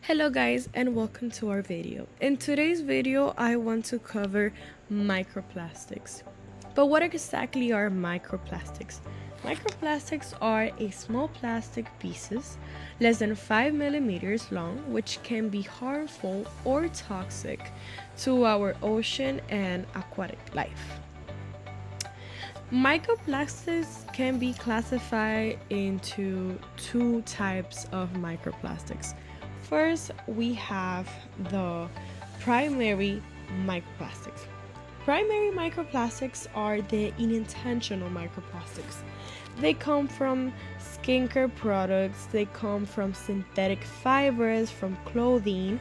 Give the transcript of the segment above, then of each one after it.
Hello guys and welcome to our video. In today's video I want to cover microplastics. But what exactly are microplastics? Microplastics are a small plastic pieces less than 5 millimeters long which can be harmful or toxic to our ocean and aquatic life. Microplastics can be classified into two types of microplastics. First, we have the primary microplastics. Primary microplastics are the unintentional microplastics. They come from skincare products, they come from synthetic fibers, from clothing,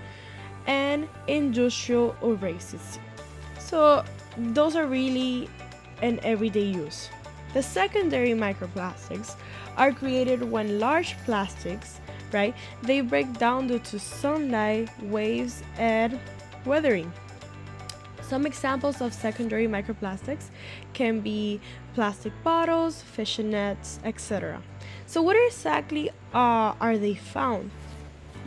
and industrial erases. So, those are really an everyday use. The secondary microplastics are created when large plastics, right, they break down due to sunlight, waves, and weathering. Some examples of secondary microplastics can be plastic bottles, fishing nets, etc. So what exactly are they found?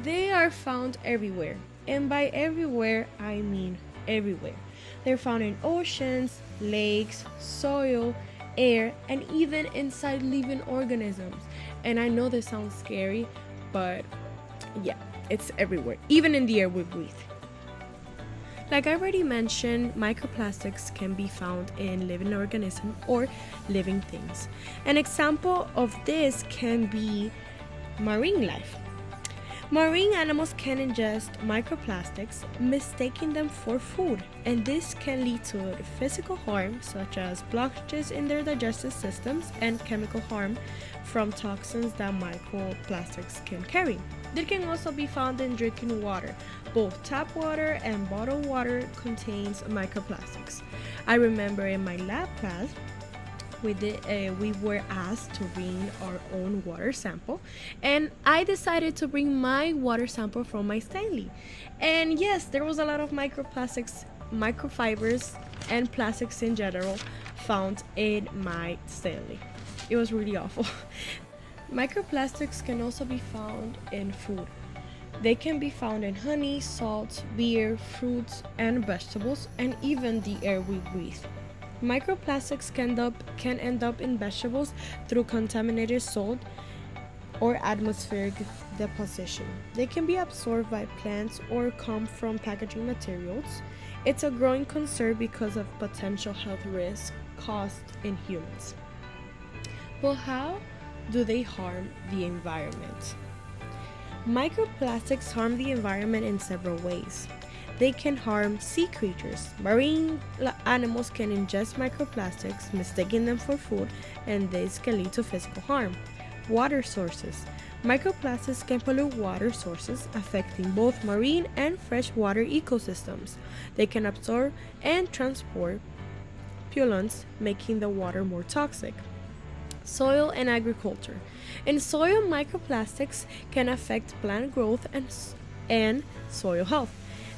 They are found everywhere. And by everywhere, I mean everywhere. They're found in oceans, lakes, soil, air, and even inside living organisms. And I know this sounds scary, but yeah, it's everywhere, even in the air we breathe. Like I already mentioned, microplastics can be found in living organisms or living things. An example of this can be marine life. Marine animals can ingest microplastics, mistaking them for food, and this can lead to physical harm such as blockages in their digestive systems and chemical harm from toxins that microplastics can carry. They can also be found in drinking water. Both tap water and bottled water contains microplastics. I remember in my lab class, we were asked to bring our own water sample, and I decided to bring my water sample from my Stanley. And yes, there was a lot of microplastics, microfibers, and plastics in general found in my Stanley. It was really awful. Microplastics can also be found in food. They can be found in honey, salt, beer, fruits, and vegetables, and even the air we breathe. Microplastics can end up in vegetables through contaminated salt or atmospheric deposition. They can be absorbed by plants or come from packaging materials. It's a growing concern because of potential health risks caused in humans. But how do they harm the environment? Microplastics harm the environment in several ways. They can harm sea creatures. Marine animals can ingest microplastics, mistaking them for food, and this can lead to physical harm. Water sources. Microplastics can pollute water sources, affecting both marine and freshwater ecosystems. They can absorb and transport pollutants, making the water more toxic. Soil and agriculture. In soil, microplastics can affect plant growth and soil health.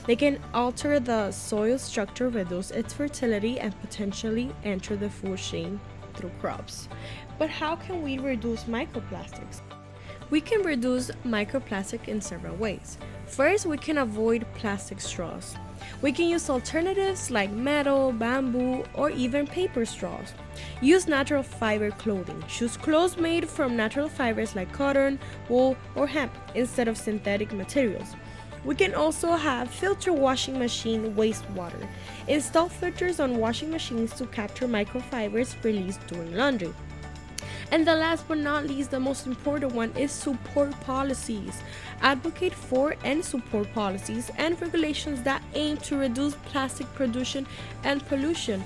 They can alter the soil structure, reduce its fertility, and potentially enter the food chain through crops. But how can we reduce microplastics? We can reduce microplastic in several ways. First, we can avoid plastic straws. We can use alternatives like metal, bamboo, or even paper straws. Use natural fiber clothing. Choose clothes made from natural fibers like cotton, wool, or hemp instead of synthetic materials. We can also have filter washing machine wastewater. Install filters on washing machines to capture microfibers released during laundry. And the last but not least, the most important one is support policies. Advocate for and support policies and regulations that aim to reduce plastic production and pollution.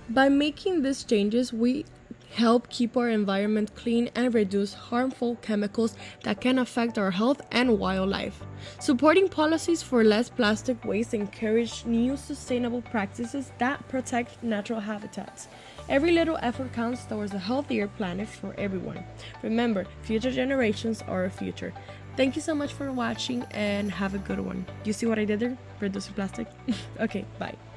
By making these changes, we help keep our environment clean and reduce harmful chemicals that can affect our health and wildlife. Supporting policies for less plastic waste encourage new sustainable practices that protect natural habitats. Every little effort counts towards a healthier planet for everyone. Remember, future generations are our future. Thank you so much for watching and have a good one. You see what I did there? Reduce plastic? Okay, bye.